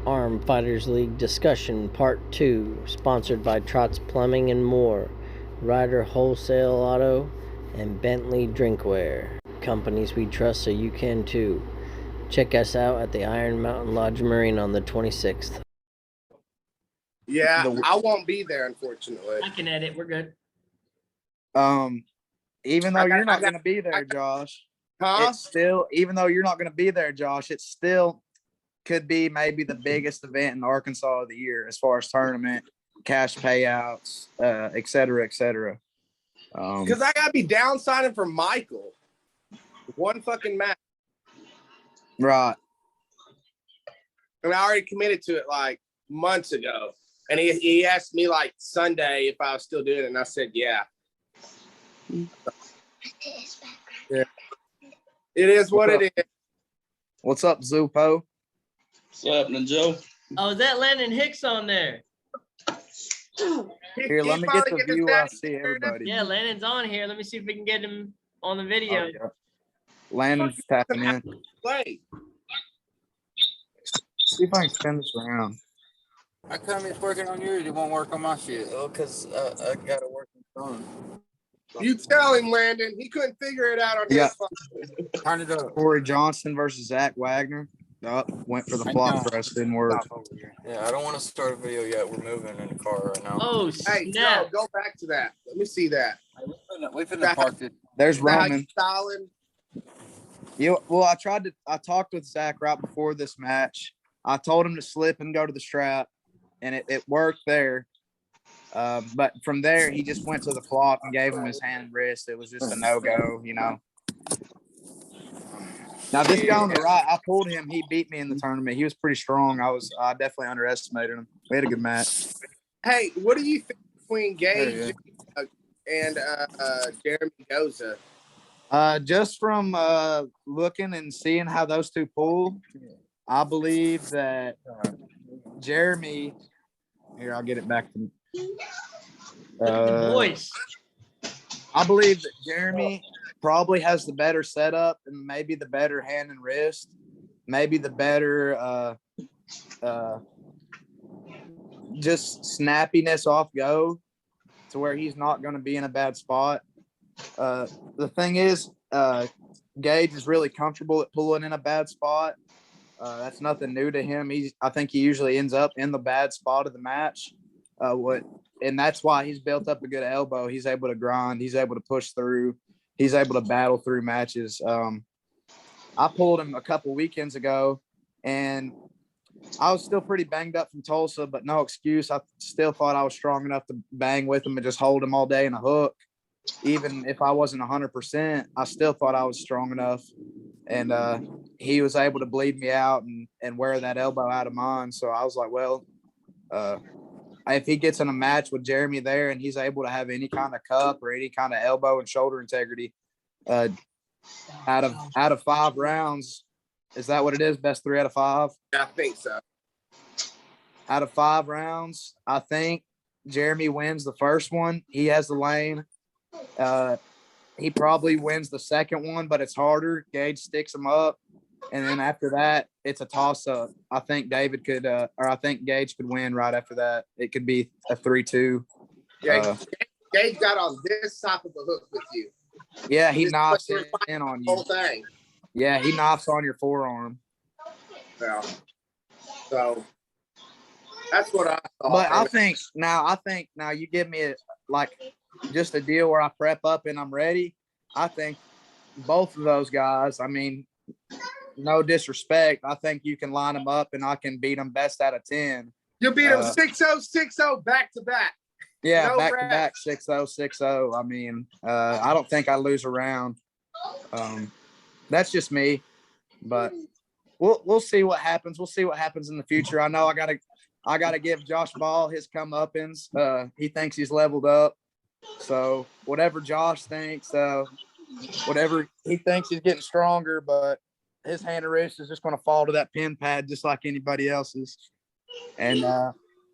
Arm Fighters League Discussion Part 2, sponsored by Trot's Plumbing and More, Ryder Wholesale Auto, and Bentley Drinkware. Companies we trust so you can too. Check us out at the Iron Mountain Lodge Marine on the 26th. Yeah, I won't be there, unfortunately. I can edit. We're good. Even though you're not going to be there, Josh, it's still, even though you're not going to be there, Josh, it still could be maybe the biggest event in Arkansas of the year as far as tournament, cash payouts, et cetera, et cetera. Because I got to be downsiding for Michael. One fucking match. Right. And I already committed to it like months ago. And he asked me like Sunday if I was still doing it. And I said, yeah. Yeah. It is what it is. What's up, Zulpo? What's happening, Joe? Oh, is that Landon Hicks on there? Here, let me get the view where I see everybody. Yeah, Landon's on here. Let me see if we can get him on the video. Oh, yeah. Landon's tapping in. Play. See if I can spin this around. How come it's working on yours? It won't work on my shit. Oh, because I got to work on phone. You tell him, Landon. He couldn't figure it out on his phone. Turn it up. Corey Johnson versus Zach Wagner. Oh, went for the flop press, didn't work. Yeah, I don't want to start a video yet. We're moving in the car right now. Oh, Hey, snap. Joe, go back to that. Let me see that. We finna park this. There's Roman. Solid. Well, I talked with Zach right before this match. I told him to slip and go to the strap, and it worked there. But from there, he just went to the flop and gave him his hand and wrist. It was just a no-go, you know. Now, this guy on the right, I pulled him. He beat me in the tournament. He was pretty strong. I definitely underestimated him. We had a good match. Hey, what do you think between Gage and Jeremy Goza? Just from looking and seeing how those two pull, I believe that Jeremy – here, I'll get it back to Voice. I believe that Jeremy probably has the better setup and maybe the better hand and wrist, maybe the better just snappiness off go to where he's not going to be in a bad spot. The thing is, Gage is really comfortable at pulling in a bad spot. That's nothing new to him. I think he usually ends up in the bad spot of the match. And that's why he's built up a good elbow. He's able to grind. He's able to push through. He's able to battle through matches. I pulled him a couple weekends ago, and I was still pretty banged up from Tulsa, but no excuse. I still thought I was strong enough to bang with him and just hold him all day in a hook. Even if I wasn't 100%, I still thought I was strong enough. And he was able to bleed me out and wear that elbow out of mine. So I was like, well, if he gets in a match with Jeremy there and he's able to have any kind of cup or any kind of elbow and shoulder integrity, out of 5 rounds, is that what it is? Best 3 out of 5? I think so. Out of 5 rounds, I think Jeremy wins the first one. He has the lane. He probably wins the second one, but it's harder. Gage sticks him up. And then after that, it's a toss-up. I think David could, or I think Gage could win right after that. It could be a 3-2. Yeah, Gage got on this type of a hook with you. Yeah, he knocks it in on you. Whole thing. Yeah, he knocks on your forearm. Yeah. So that's what I thought. But I think now you give me just a deal where I prep up and I'm ready. I think both of those guys, I mean, no disrespect, I think you can line them up and I can beat them best out of 10. You'll beat them 6-0, 6-0 back to back. Yeah, No back rest. to back 6-0, 6-0. I mean, I don't think I lose a round. That's just me, but we'll see what happens. We'll see what happens in the future. I know I gotta give Josh Ball his comeuppance. He thinks he's leveled up. So whatever Josh thinks, whatever he thinks, he's getting stronger, but his hand and wrist is just going to fall to that pin pad just like anybody else's. And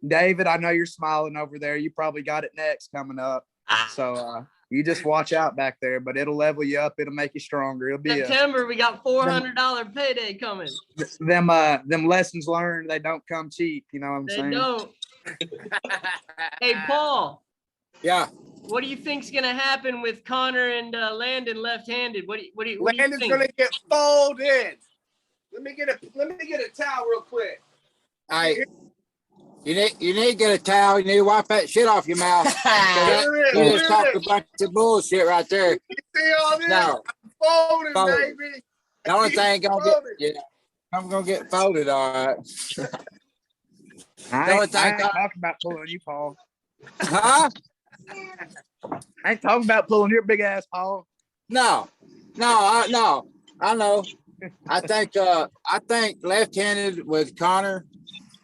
David, I know you're smiling over there. You probably got it next coming up. So You just watch out back there, but it'll level you up. It'll make you stronger. It'll be September, we got $400 payday coming. them lessons learned. They don't come cheap. You know what I'm saying? They don't. Hey, Paul. Yeah. What do you think's gonna happen with Connor and Landon left-handed? What do you Landon's think? gonna get folded. Let me get a towel real quick. Hey, you need to get a towel. You need to wipe that shit off your mouth. You just talked a bunch of bullshit right there. You see all this? No. I'm folded, Folded. baby. The only thing I'm gonna get folded. All right. I ain't talking about pulling you, Paul. Huh? I ain't talking about pulling your big ass, Paul. No. I know. I think left-handed with Connor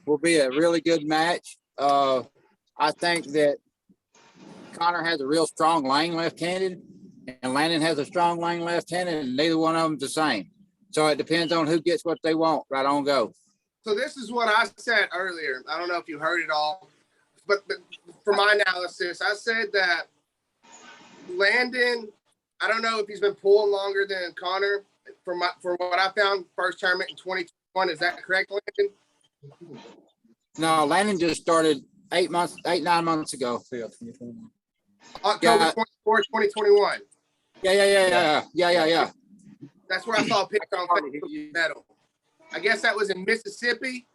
will be a really good match. I think that Connor has a real strong lane left-handed, and Landon has a strong lane left-handed, and neither one of them's the same. So it depends on who gets what they want. Right on, go. So this is what I said earlier. I don't know if you heard it all, but for my analysis, I said that Landon, I don't know if he's been pulling longer than Connor. For what I found, first tournament in 2021. Is that correct, Landon? No, Landon just started 9 months ago. October 24, 2021. Yeah. That's where I saw a picture on Facebook medal. I guess that was in Mississippi.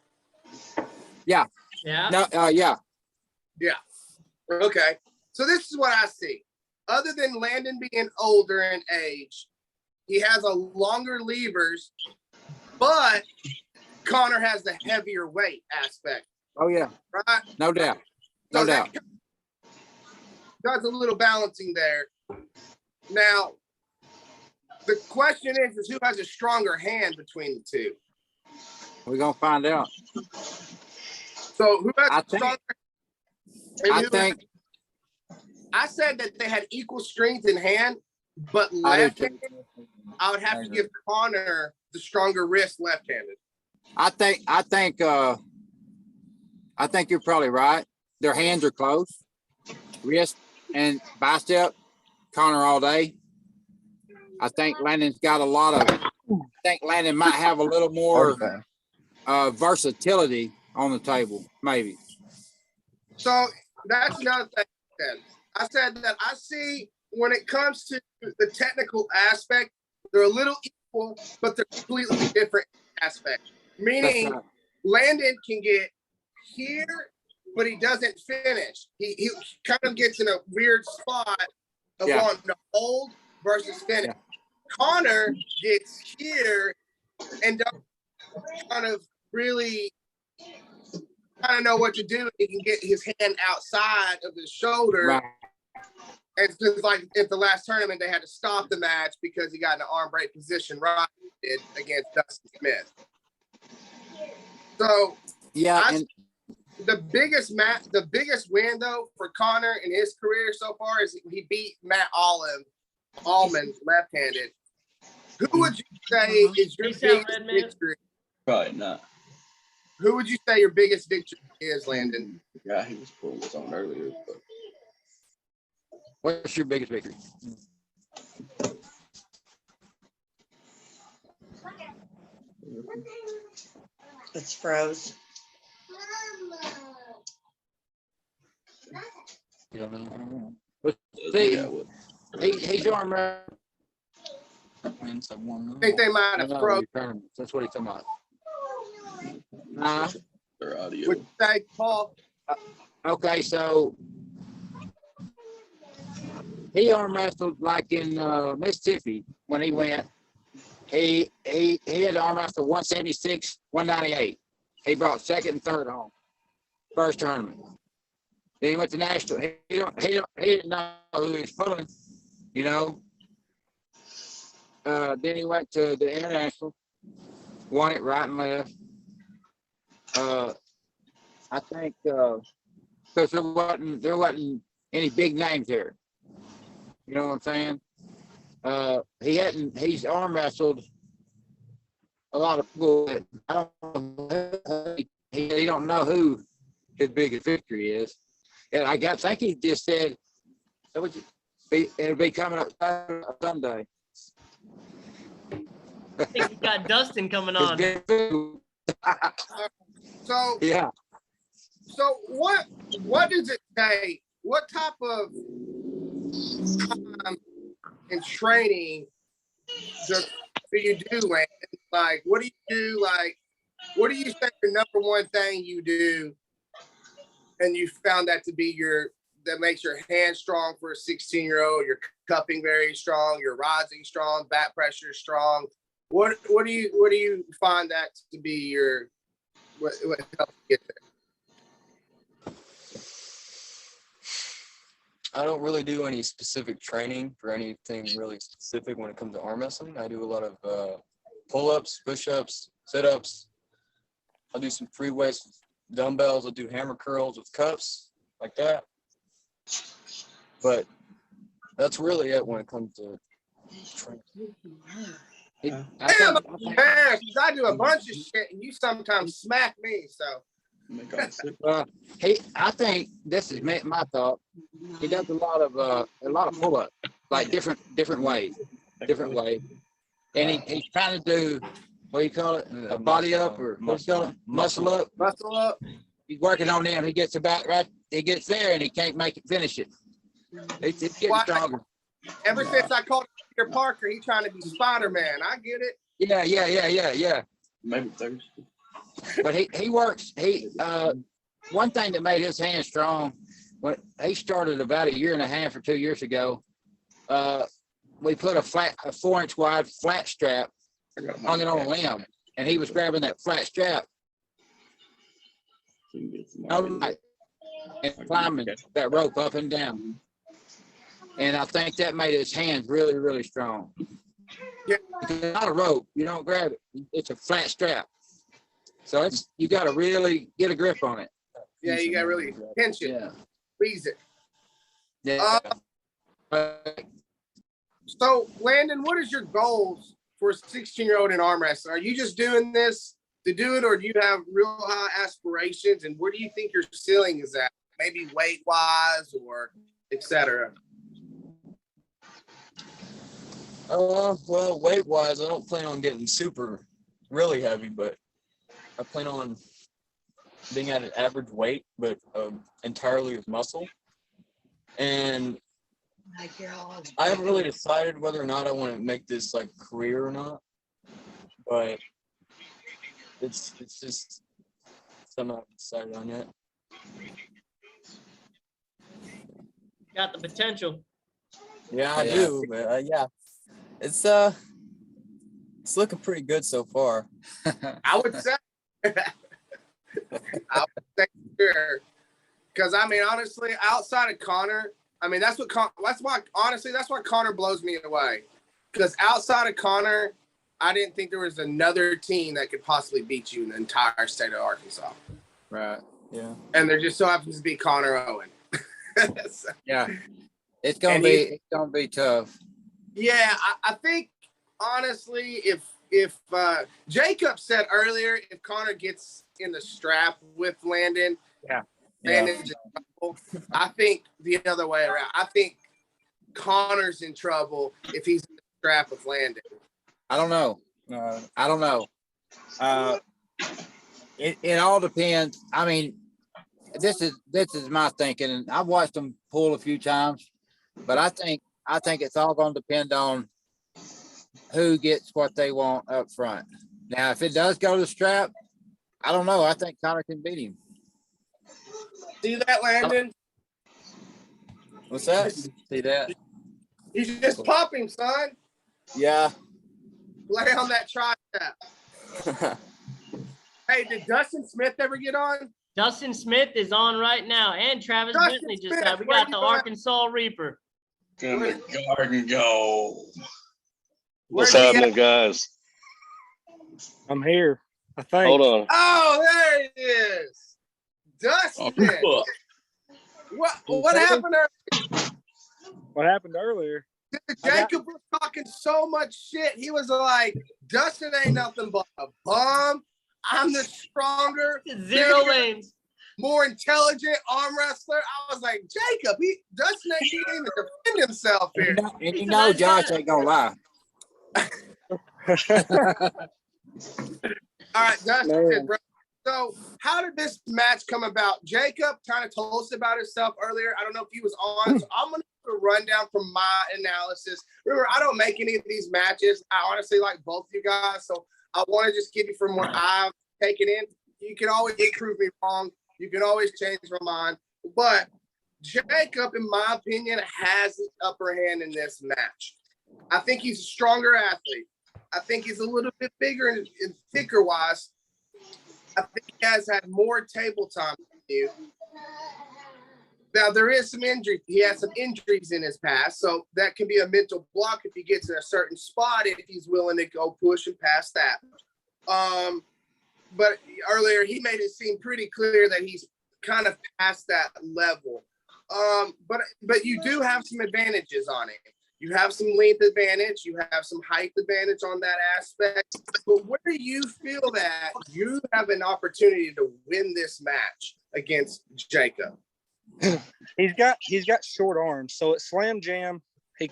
Yeah. Yeah. No. Yeah. Okay. So this is what I see. Other than Landon being older in age, he has a longer levers, but Connor has the heavier weight aspect. Oh yeah. Right. No doubt. No So doubt. Does a little balancing there. Now, the question is who has a stronger hand between the two? We're gonna find out. So who has stronger? I said that they had equal strength in hand, but left-handed, I would have to give Connor the stronger wrist left-handed. I think you're probably right. Their hands are close. Wrist and bicep, Connor all day. I think Landon's got a lot of. I think Landon might have a little more versatility on the table, maybe. So that's another thing. I said that I see when it comes to the technical aspect, they're a little equal, but they're completely different aspects. Meaning, right. Landon can get here, but he doesn't finish. He kind of gets in a weird spot of wanting to hold versus finish. Yeah. Connor gets here and don't kind of really kind of know what to do. He can get his hand outside of his shoulder. Right. And it's just like at the last tournament, they had to stop the match because he got in an arm break position right against Dustin Smith. So the biggest win though for Connor in his career so far is he beat Matt Allman left-handed. Who would you say is your biggest victory? Probably not. Who would you say your biggest victory is, Landon? The guy he was on earlier. But... What's your biggest victory? It's froze. You don't know. See, he's arm right. I think they might have froze. That's what he's talking about. Their audio. Would you say, Paul? Okay, so he arm wrestled like in Mississippi when he went. He had arm wrestled 176, 198. He brought second and third home. First tournament. Then he went to national. He didn't know who he was pulling, you know. Then he went to the international, won it right and left. I think because there wasn't any big names there. You know what I'm saying? He's arm wrestled a lot of people that I don't know, he don't know who his biggest victory is. And I think he just said, It'll be coming up Sunday. I think we got Dustin coming It's on. good food. So Yeah. so what does it take? What type of time and training do you do, Landon? Like, what do you do? Like, what do you say the number one thing you do, and you found that to be that makes your hand strong for a 16-year-old? Your cupping very strong, your rising strong, back pressure strong. What do you find that to be what helps you get there? I don't really do any specific training for anything really specific when it comes to arm wrestling. I do a lot of pull-ups, push-ups, sit-ups. I'll do some free weights with dumbbells. I'll do hammer curls with cups, like that. But that's really it when it comes to training. Damn, man, 'cause I do a bunch of shit, and you sometimes smack me. So I think this is my thought. He does a lot of pull-ups, like different ways, and he's trying to do, what do you call it, a body up, or what's it called, muscle up. muscle up. He's working on them. He gets about right. He gets there and he can't finish it. It's getting stronger. Ever since I called Peter Parker, he's trying to be Spider-Man. I get it. Yeah. Maybe Thursday. But he works. One thing that made his hand strong, when he started about 1.5 or 2 years ago, we put a 4-inch wide flat strap, hung it on a limb, and he was grabbing that flat strap all night and climbing that rope up and down. And I think that made his hands really, really strong. Yeah. It's not a rope. You don't grab it. It's a flat strap. So you got to really get a grip on it. Yeah, you got to really pinch it, squeeze it. Yeah. So, Landon, what is your goals for a 16-year-old in arm wrestling? Are you just doing this to do it, or do you have real high aspirations? And where do you think your ceiling is at? Maybe weight-wise or et cetera? Well, weight-wise, I don't plan on getting super really heavy, but I plan on being at an average weight, but entirely with muscle. And I haven't really decided whether or not I want to make this like career or not, but it's just something I haven't decided on yet. Got the potential. Yeah, I do. But, yeah, it's looking pretty good so far. I would say, sure. Because I mean, honestly, outside of Connor, I mean, that's why Connor blows me away. Because outside of Connor, I didn't think there was another team that could possibly beat you in the entire state of Arkansas. Right. Yeah. And there just so happens to be Connor Owen. So, Yeah. It's gonna be tough. yeah, I think honestly, if Jacob said earlier, if Connor gets in the strap with Landon, Landon's in trouble. I think the other way around. I think Connor's in trouble if he's in the strap with Landon. I don't know. It all depends. I mean, this is my thinking, and I've watched them pull a few times, but I think it's all going to depend on who gets what they want up front. Now, if it does go to the strap, I don't know. I think Connor can beat him. See that, Landon? What's that? See that? You just pop him, son. Yeah. Lay on that tricep. Hey, did Dustin Smith ever get on? Dustin Smith is on right now, and Travis Dustin Bentley just Smith, got. We where got you the at? Arkansas Reaper. Gonna guard and go. What's Where's he happening, at? guys? I'm here. I think. Hold on. Oh, there it is. Dustin. Oh, What happened there? What happened earlier? Jacob was talking so much shit. He was like, Dustin ain't nothing but a bum. I'm the stronger. Zero bigger, lanes. more intelligent arm wrestler. I was like, Jacob, Dustin can't even defend himself here. And you know Josh ain't gonna lie. All right, Dustin, bro. So how did this match come about? Jacob kind of told us about himself earlier. I don't know if he was on, so I'm going to do a rundown from my analysis. Remember, I don't make any of these matches. I honestly like both you guys, so I want to just give you from what I've taken in. You can always prove me wrong. You can always change my mind. But Jacob, in my opinion, has the upper hand in this match. I think he's a stronger athlete. I think he's a little bit bigger and thicker-wise. I think he has had more table time than you. Now, there is some injury. He has some injuries in his past, so that can be a mental block if he gets in a certain spot, if he's willing to go push and pass that. But earlier, he made it seem pretty clear that he's kind of past that level. But you do have some advantages on it. You have some length advantage. You have some height advantage on that aspect. But where do you feel that you have an opportunity to win this match against Jacob? He's got short arms. So at Slam Jam, I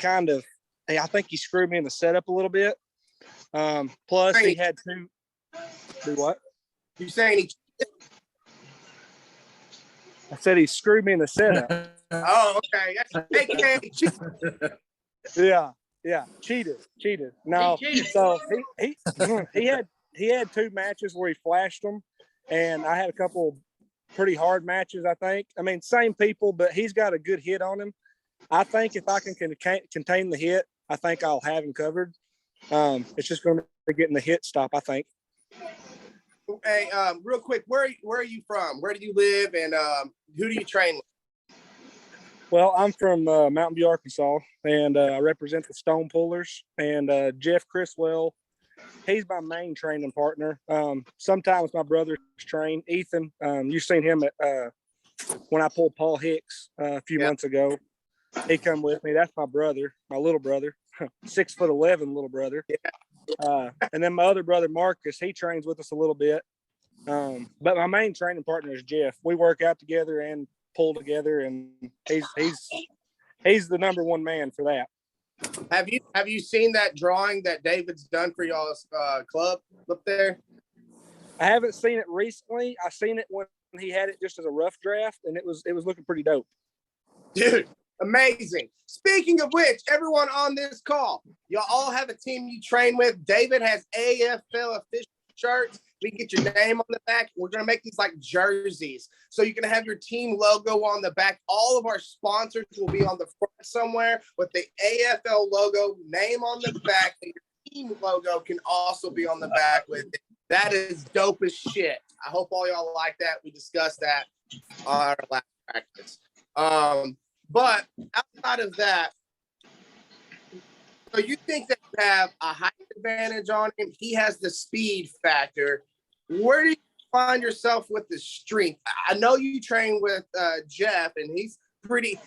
think he screwed me in the setup a little bit. Plus, he had two. Do what? You saying he cheated? I said he screwed me in the setup. Oh, okay. That's AKA cheating. Yeah, cheated. No, so he had two matches where he flashed them, and I had a couple pretty hard matches. I think. I mean, same people, but he's got a good hit on him. I think if I can contain the hit, I think I'll have him covered. It's just going to be getting the hit stop, I think. Hey, real quick, where are you from? Where do you live, and who do you train with? Well, I'm from Mountain View, Arkansas, and I represent the Stone Pullers. And Jeff Criswell, he's my main training partner. Sometimes my brothers train. Ethan, you've seen him at when I pulled Paul Hicks a few months ago. He come with me. That's my brother, my little brother, 6'11" little brother. And then my other brother, Marcus, he trains with us a little bit. But my main training partner is Jeff. We work out together and pull together, and he's the number one man for that. Have you seen that drawing that David's done for y'all's club up there? I haven't seen it recently. I seen it when he had it just as a rough draft, and it was looking pretty dope. Dude, amazing. Speaking of which, everyone on this call, y'all all have a team you train with. David has AFL official shirts. We get your name on the back. We're going to make these like jerseys. So you can have your team logo on the back. All of our sponsors will be on the front somewhere with the AFL logo, name on the back. And your team logo can also be on the back with it. That is dope as shit. I hope all y'all like that. We discussed that on our last practice. But outside of that, so you think that you have a height advantage on him? He has the speed factor. Where do you find yourself with the strength? I know you train with Jeff, and he's pretty.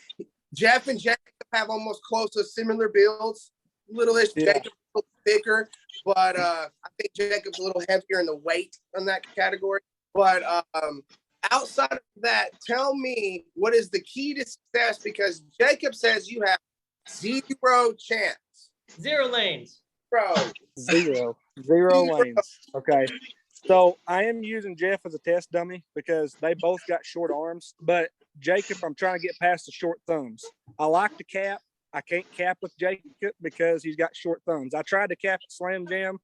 Jeff and Jacob have almost close to similar builds. Littleish, Jacob's a little thicker, but I think Jacob's a little heavier in the weight in that category. But outside of that, tell me what is the key to success? Because Jacob says you have 0 chance. 0 lanes. Bro. Zero lanes. Okay. So I am using Jeff as a test dummy because they both got short arms. But Jacob, I'm trying to get past the short thumbs. I like to cap. I can't cap with Jacob because he's got short thumbs. I tried to cap at Slam Jam.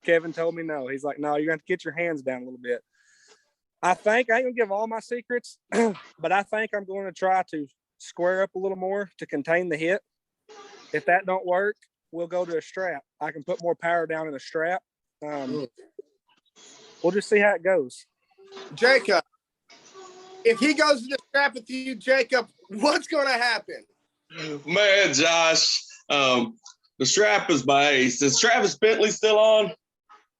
Kevin told me no. He's like, no, you're going to get your hands down a little bit. I think I ain't going to give all my secrets, but I think I'm going to try to square up a little more to contain the hit. If that don't work, we'll go to a strap. I can put more power down in a strap. We'll just see how it goes. Jacob, if he goes to the strap with you, Jacob, what's going to happen? Man, Josh, the strap is my ace. Is Travis Bentley still on?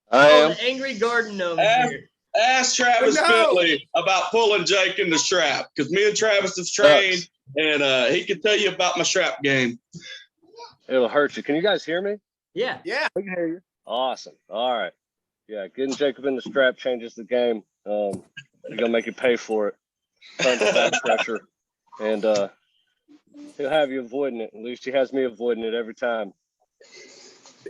I am. The angry garden gnome here. Ask Travis Bentley about pulling Jake in the strap, because me and Travis have trained, and he can tell you about my strap game. It'll hurt you. Can you guys hear me? Yeah. Yeah. We can hear you. Awesome. All right. Yeah, getting Jacob in the strap changes the game. You're going to make you pay for it. tons of back pressure, and he'll have you avoiding it. At least he has me avoiding it every time.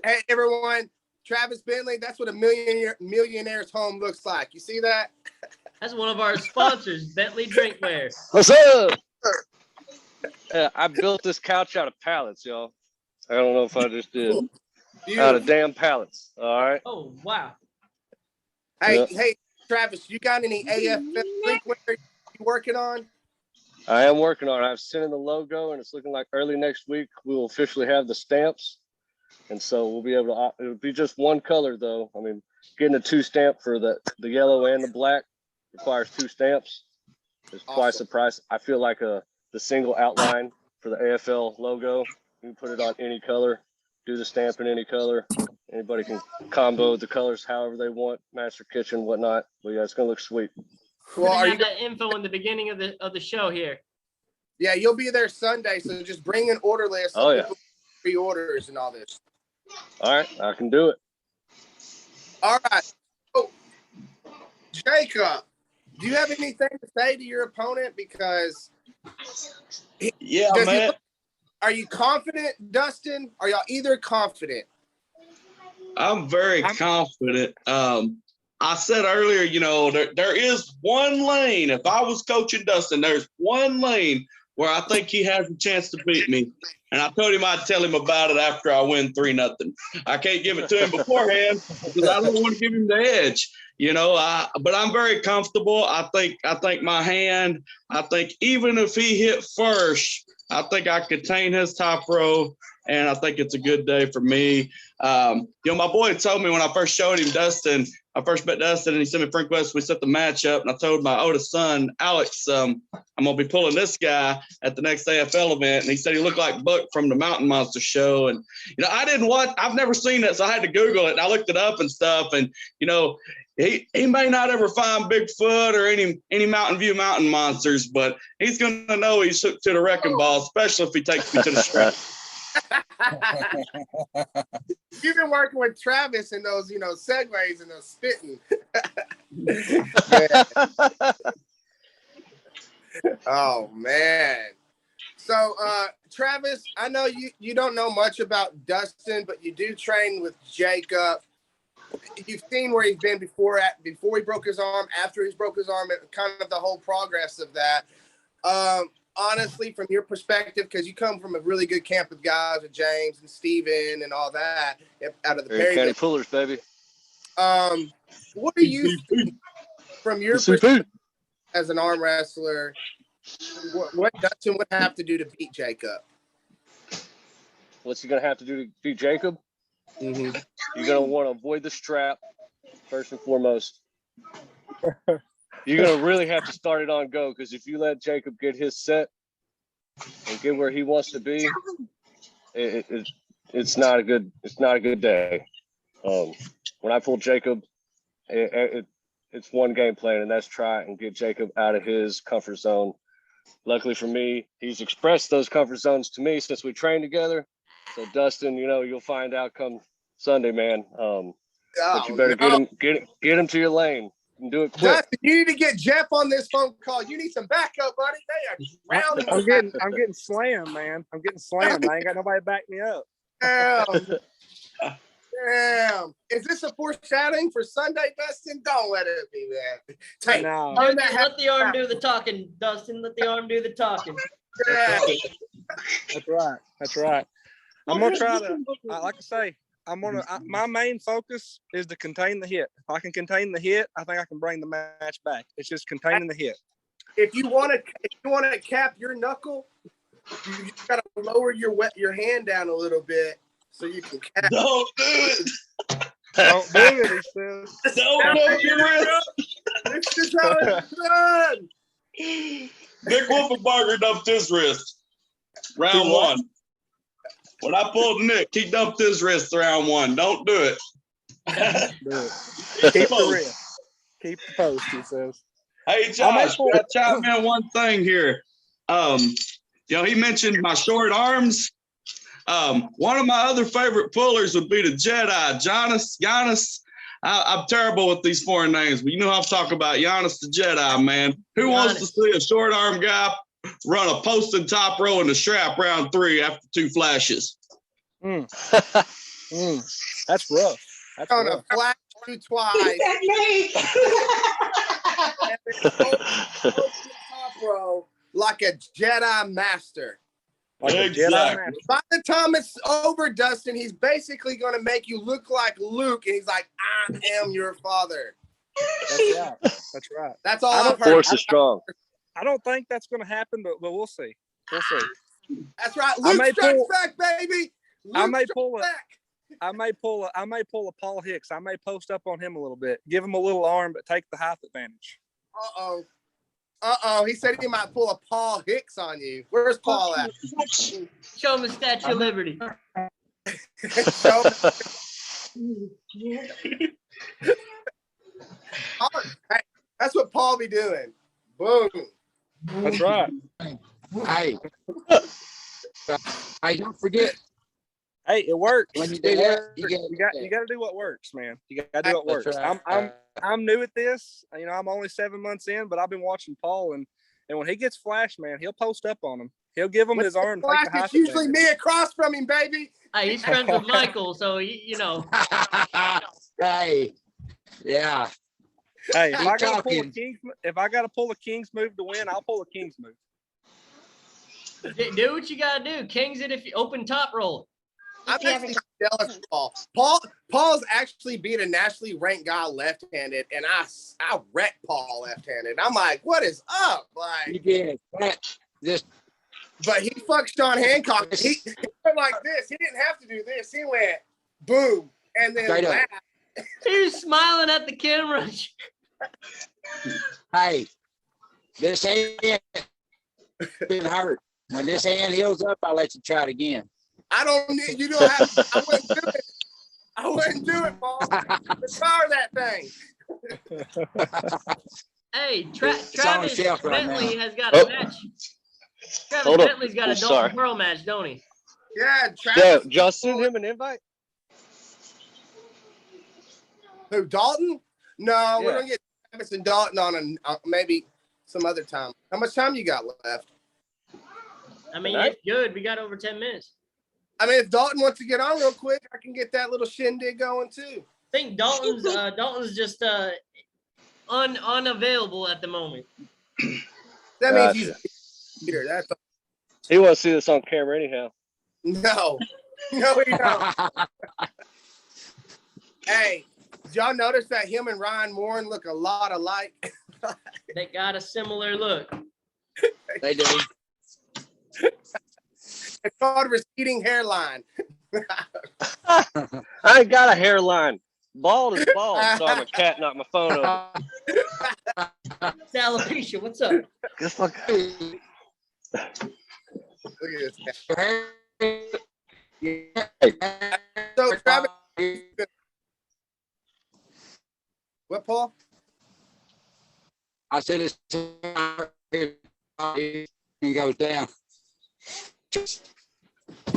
Hey, everyone. Travis Bentley, that's what a millionaire's home looks like. You see that? That's one of our sponsors, Bentley Drinkware. What's up? Yeah, I built this couch out of pallets, y'all. I don't know if I just did. Out of damn pallets. All right. Oh, wow. Hey, Travis, you got any AFL drinkware you working on? I am working on it. I've sent in the logo, and it's looking like early next week we will officially have the stamps. And so we'll be able to, it'll be just one color though. I mean, getting a 2 stamp for the yellow and the black requires 2 stamps. It's twice the price. I feel like the single outline for the AFL logo, you can put it on any color, do the stamp in any color. Anybody can combo the colors however they want, master kitchen, whatnot. But yeah, it's gonna look sweet. We're gonna have that info in the beginning of the show here. Yeah, you'll be there Sunday, so just bring an order list. Oh yeah. Pre-orders and all this. All right, I can do it. All right. So, Jacob, do you have anything to say to your opponent? Because man. Are you confident, Dustin? Are y'all either confident? I'm very confident. I said earlier, there is one lane. If I was coaching Dustin, there's one lane where I think he has a chance to beat me. And I told him I'd tell him about it after I win 3-0. I can't give it to him beforehand because I don't want to give him the edge. But I'm very comfortable. I think my hand, I think even if he hit first, I think I contain his top row, and I think it's a good day for me. My boy told me when I first showed him Dustin, I first met Dustin, and he sent me Frank West. We set the match up, and I told my oldest son, Alex, I'm going to be pulling this guy at the next AFL event. And he said he looked like Buck from the Mountain Monster show. And, I've never seen that, so I had to Google it, and I looked it up and stuff. And, he may not ever find Bigfoot or any Mountain View mountain monsters, but he's going to know he's hooked to the wrecking ball, especially if he takes me to the strap. You've been working with Travis in those, segues and those spitting. Oh man. So Travis, I know you don't know much about Dustin, but you do train with Jacob. You've seen where he's been before he broke his arm, after he's broke his arm, and kind of the whole progress of that. Honestly, from your perspective, because you come from a really good camp with guys with James and Steven and all that out of the Perry County Pullers, baby. What do you think from your perspective as an arm wrestler? What Dustin would have to do to beat Jacob? What's he gonna have to do to beat Jacob? Mm-hmm. You're gonna want to avoid the strap first and foremost. You're gonna really have to start it on go, because if you let Jacob get his set and get where he wants to be, it's not a good day. When I pull Jacob, it's one game plan, and that's try and get Jacob out of his comfort zone. Luckily for me, he's expressed those comfort zones to me since we trained together. So Dustin, you'll find out come Sunday, man. But you better get him to your lane and do it quick. Dustin, you need to get Jeff on this phone call. You need some backup, buddy. They are drowning. I'm getting slammed, man. I'm getting slammed. I ain't got nobody to back me up. Damn. Is this a foreshadowing for Sunday, Dustin? Don't let it be that. Let the arm do the talking, Dustin. Let the arm do the talking. Yeah. That's right. I'm gonna try to, like I say, my main focus is to contain the hit. If I can contain the hit, I think I can bring the match back. It's just containing the hit. If you want to cap your knuckle, you just gotta lower your hand down a little bit so you can cap. Don't do it. Don't do it, he says. Don't do it. This is how it's done. Dick Wolfenbarger dumped his wrist. Round one. When I pulled Nick, he dumped his wrist round one. Don't do it. Keep the wrist. Keep the post, he says. Hey, Josh, gotta chime in one thing here. He mentioned my short arms. One of my other favorite pullers would be the Jedi, Giannis. I'm terrible with these foreign names, but you know what I'm talking about. Giannis the Jedi, man. Who wants to see a short arm guy run a post and top row in the strap round 3 after 2 flashes? That's rough. That's On rough. a flash you twice. Top row like a Jedi master. Like a Jedi master. By the time it's over, Dustin, he's basically going to make you look like Luke, and he's like, "I am your father." That's right. That's right. That's all I've heard. Force is strong. I don't think that's going to happen, but we'll see. We'll see. That's right. Luke strikes back, baby. I may pull a Paul Hicks. I may post up on him a little bit, give him a little arm, but take the height advantage. He said he might pull a Paul Hicks on you. Where's Paul at? Show him the Statue of Liberty. Hey, that's what Paul be doing. Boom. That's right. Hey, don't forget. Hey, it works. When you do that, you got to do what works, man. You got to do what works. Right. I'm new at this. You know, I'm only 7 months in, but I've been watching Paul, and when he gets flash, man, he'll post up on him. He'll give him his arm. Flash, it's usually me across from him, baby. Hey, he's friends with Michael, so you know. Hey, yeah. Hey, if I gotta pull a King's move to win, I'll pull a King's move. Do what you gotta do. Kings it if you open top roll. I'm actually jealous of Paul. Paul's actually beat a nationally ranked guy left-handed, and I wrecked Paul left-handed. I'm like, what is up? Like, you did this, but he fucked Sean Hancock. He went like this. He didn't have to do this. He went boom, and then laughed. He was smiling at the camera. Hey, this hand been hurt. When this hand heals up, I'll let you try it again. I don't need you. Don't have. I wouldn't do it. I wouldn't do it, Paul. Retire that thing. Hey, Travis Bentley has got a match. Travis Hold up. Bentley's got a sorry. Dalton Pearl match, don't he? Yeah, Yeah, Travis. just send him an invite. Who, Dalton? No, we're Yeah. gonna get Travis and Dalton on maybe some other time. How much time you got left? I mean, it's good. We got over 10 minutes. I mean, if Dalton wants to get on real quick, I can get that little shindig going too. I think Dalton's just unavailable at the moment. That means he's here. That's He wants to see this on camera anyhow. no, he don't. Hey, did y'all notice that him and Ryan Warren look a lot alike? They got a similar look. They do. It's called receding hairline. I ain't got a hairline. Bald is bald. Sorry, my cat knocked my phone over. It's alopecia. What's up? Just look. Look at this guy. So, Travis, what, Paul? I said it's he goes down.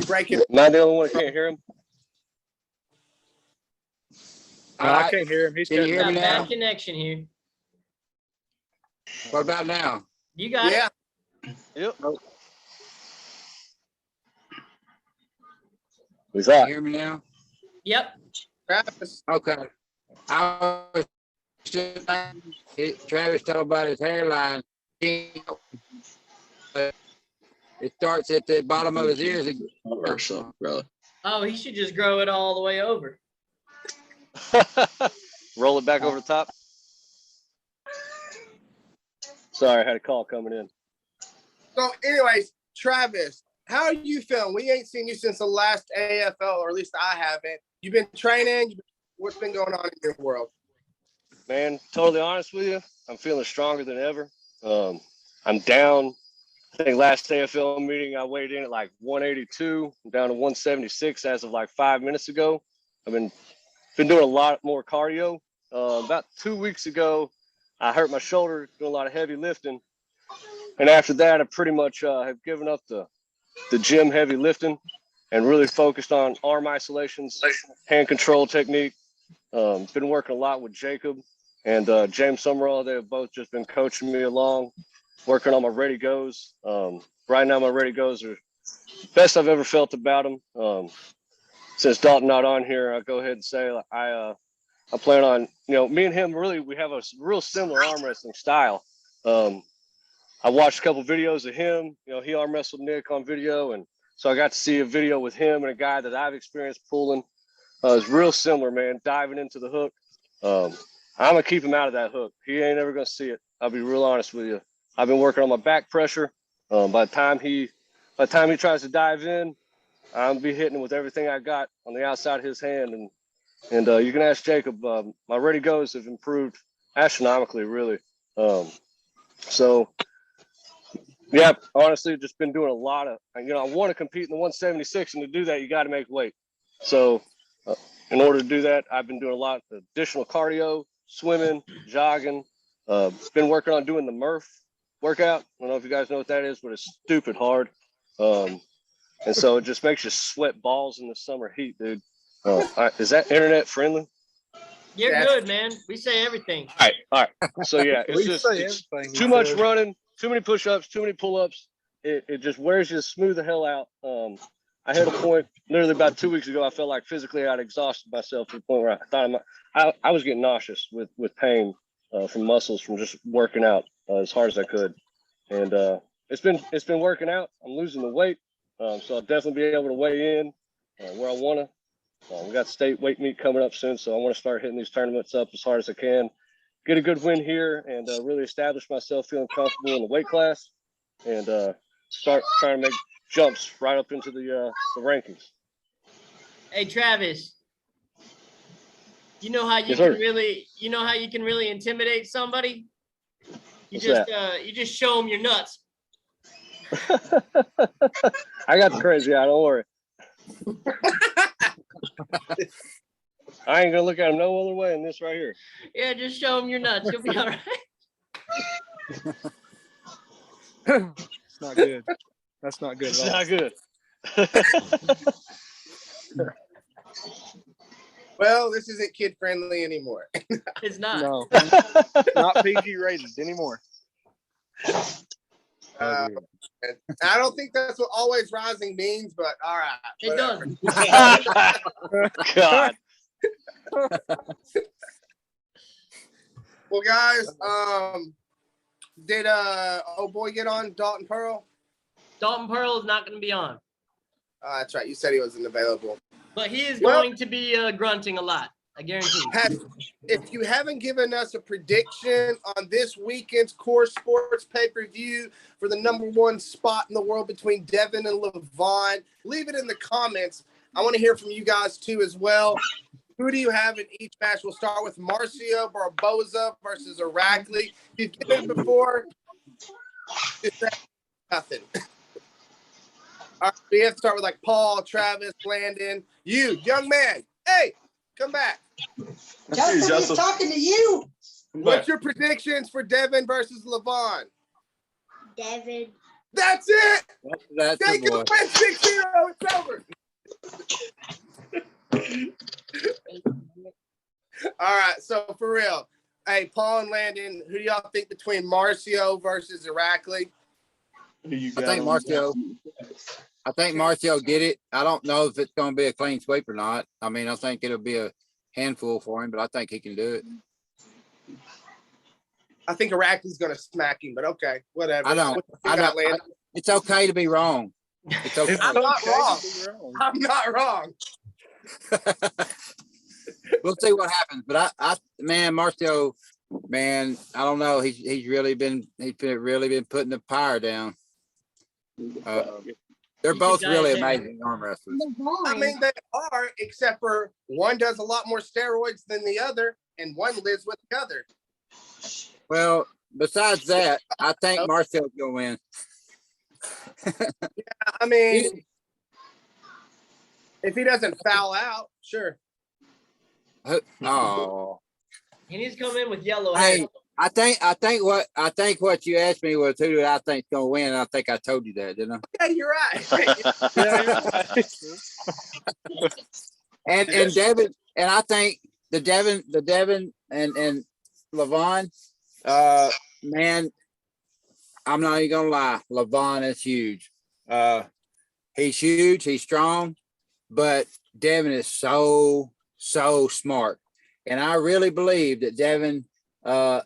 Breaking. Am I the only one that can't hear him? No, I can't hear him. He's Can you hear Got me bad now? connection here. What about now? You got Yeah. Yep. Nope. Who's Can that? you hear me now? it? Yep. Travis. Okay. I was just Travis talked about his hairline. It starts at the bottom of his ears. Or so, brother. Oh, he should just grow it all the way over. Roll it back over the top. Sorry, I had a call coming in. So, anyways, Travis, how are you feeling? We ain't seen you since the last AFL, or at least I haven't. You've been training. What's been going on in your world? Man, totally honest with you, I'm feeling stronger than ever. I'm down. I think last AFL meeting I weighed in at like 182. I'm down to 176 as of like 5 minutes ago. I've been doing a lot more cardio. About 2 weeks ago, I hurt my shoulder doing a lot of heavy lifting. And after that, I pretty much have given up the gym heavy lifting and really focused on arm isolations, hand control technique, Been working a lot with Jacob and James Summerall. They have both just been coaching me along, working on my ready goes. Right now, my ready goes are best I've ever felt about them. Since Dalton not on here, I'll go ahead and say I plan on, me and him really, we have a real similar arm wrestling style. I watched a couple videos of him. He arm wrestled Nick on video, and so I got to see a video with him and a guy that I've experienced pulling. It's real similar, man. Diving into the hook. I'm gonna keep him out of that hook. He ain't ever gonna see it. I'll be real honest with you. I've been working on my back pressure. By the time he tries to dive in, I'm be hitting him with everything I got on the outside of his hand, and you can ask Jacob. My ready goes have improved astronomically, really. So yeah, honestly, just been doing a lot of. I want to compete in the 176, and to do that, you got to make weight. So in order to do that, I've been doing a lot of additional cardio, swimming, jogging. Been working on doing the Murph workout. I don't know if you guys know what that is, but it's stupid hard. And so it just makes you sweat balls in the summer heat, dude. Is that internet friendly? You're good, man. We say everything. All right. So yeah, it's too much running, too many push-ups, too many pull-ups. It just wears you smooth the hell out. I hit a point literally about 2 weeks ago. I felt like physically I'd exhausted myself to the point where I thought I was getting nauseous with pain from muscles from just working out as hard as I could. And it's been working out. I'm losing the weight, so I'll definitely be able to weigh in where I want to. We got state weight meet coming up soon, so I want to start hitting these tournaments up as hard as I can. Get a good win here and really establish myself feeling comfortable in the weight class, and start trying to make jumps right up into the rankings. Hey, Travis, you know how you Yes, can sir. really intimidate somebody? You What's you just show them your nuts. I got the crazy eye, don't worry. I ain't gonna look at him no other way than this right here. Yeah, just show them your nuts. You'll be all right. It's not good. That's not good. It's At all. not good. Well, this isn't kid friendly anymore. It's not. No, not PG rated anymore. I don't think that's what always rising means, but all right. It whatever. does. God. Well, guys, did oh boy get on Dalton Pearl? Dalton Pearl is not going to be on, That's right. You said he wasn't available. but he is Well- going to be grunting a lot. I guarantee. If you haven't given us a prediction on this weekend's Core Sports pay-per-view for the #1 spot in the world between Devin and Levon, leave it in the comments. I want to hear from you guys too as well. Who do you have in each match? We'll start with Marcio Barboza versus Irakli. You've given it before. It's nothing. All right, we have to start with like Paul, Travis, Landon. You, young man. Hey, come back. Justin, he's talking to you. What's your predictions for Devin versus Levon? Devin. That's it. That's the Jacob boy. wins 6-0. It's over. All right, so for real. Hey, Paul and Landon, who do y'all think between Marcio versus Irakli? I think Marcio get it. I don't know if it's going to be a clean sweep or not. I mean, I think it'll be a handful for him, but I think he can do it. I think Irakli's going to smack him, but okay, whatever. I don't. It's okay to be wrong. It's okay. I'm not wrong. I'm not wrong. We'll see what happens. But man, Marcio, man, I don't know. He's really been putting the power down. They're both really amazing arm wrestlers. I mean, they are, except for one does a lot more steroids than the other, and one lives with the other. Well, besides that, I think Marcio's gonna win. Yeah, I mean, if he doesn't foul out, sure. Oh, He needs to come in with yellow hey, hair. I think what you asked me was who do I think's gonna win. And I think I told you that, didn't I? Yeah, you're right. And Devin, and I think the Devin and Levon, man, I'm not even gonna lie. Levon is huge. He's huge. He's strong, but Devin is so smart, and I really believe that Devin,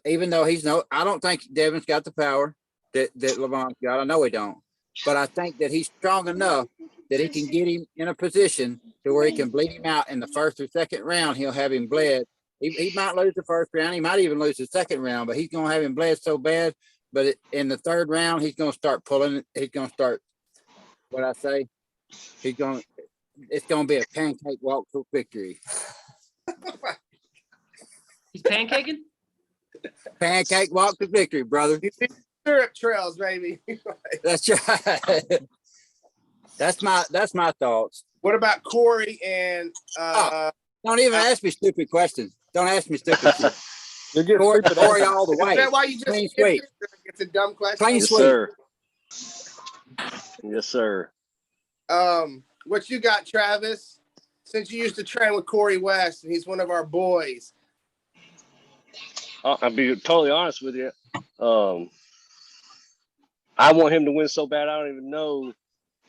even though I don't think Devin's got the power that Levon's got. I know he don't, but I think that he's strong enough that he can get him in a position to where he can bleed him out in the first or second round. He'll have him bled. He might lose the first round. He might even lose the second round, but he's going to have him bled so bad. But in the third round, he's going to start pulling. He's going to start, what I say, it's going to be a pancake walk to victory. He's pancaking? Pancake walk to victory, brother. Syrup trails, baby. That's right. That's my thoughts. What about Corey and don't even ask me stupid questions. Don't ask me stupid shit. Corey all the way. Is that why you just Clean sweep. It's a dumb question? Clean Yes, sweep. sir. Yes, sir. What you got, Travis? Since you used to train with Corey West and he's one of our boys. I'll be totally honest with you. I want him to win so bad I don't even know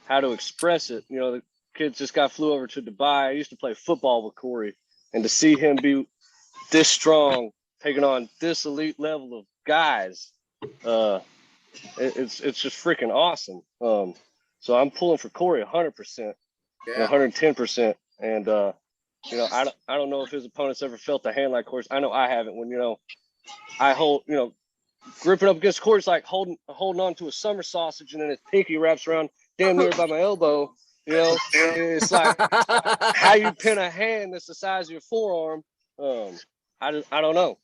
how to express it. You know, the kid just flew over to Dubai. I used to play football with Corey, and to see him be this strong, taking on this elite level of guys, it's just freaking awesome. So I'm pulling for Corey 100%, 110%, and you know, I don't know if his opponents ever felt a hand like Corey's. I know I haven't. When I hold, gripping up against Corey's like holding on to a summer sausage, and then his pinky wraps around damn near by my elbow. It's like how you pin a hand that's the size of your forearm. I don't know.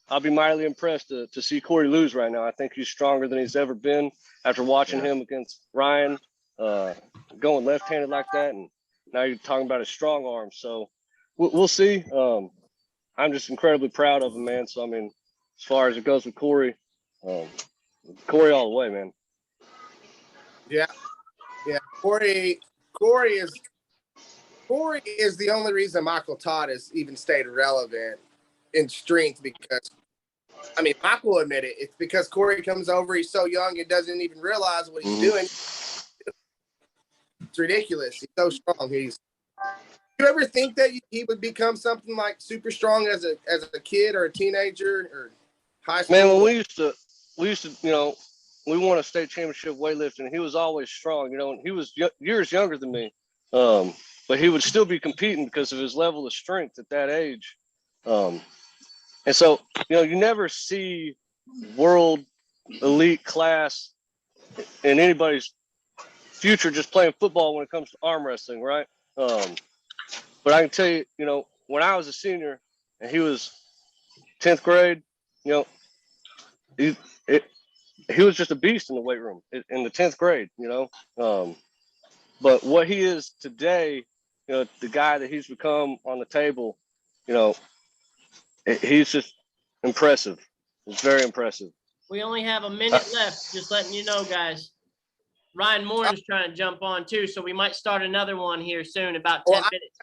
I'll be mightily impressed to see Corey lose right now. I think he's stronger than he's ever been after watching him against Ryan, going left-handed like that, and now you're talking about his strong arm. So we'll see. I'm just incredibly proud of him, man. So I mean, as far as it goes with Corey, Corey all the way, man. Yeah. Corey is the only reason Michael Todd has even stayed relevant in strength, because I mean, Michael will admit it. It's because Corey comes over, he's so young and doesn't even realize what he's doing. It's ridiculous. He's so strong. You ever think that he would become something like super strong as a kid or a teenager or high school? Man, when we used to, we won a state championship weightlifting. He was always strong, and he was years younger than me. But he would still be competing because of his level of strength at that age. And so, you never see world elite class in anybody's future just playing football when it comes to arm wrestling, right? But I can tell you, when I was a senior and he was 10th grade, he was just a beast in the weight room in the 10th grade, But what he is today, the guy that he's become on the table, he's just impressive. It's very impressive. We only have a minute left. Just letting you know, guys. Ryan Moore's trying to jump on too, so we might start another one here soon, about 10 minutes.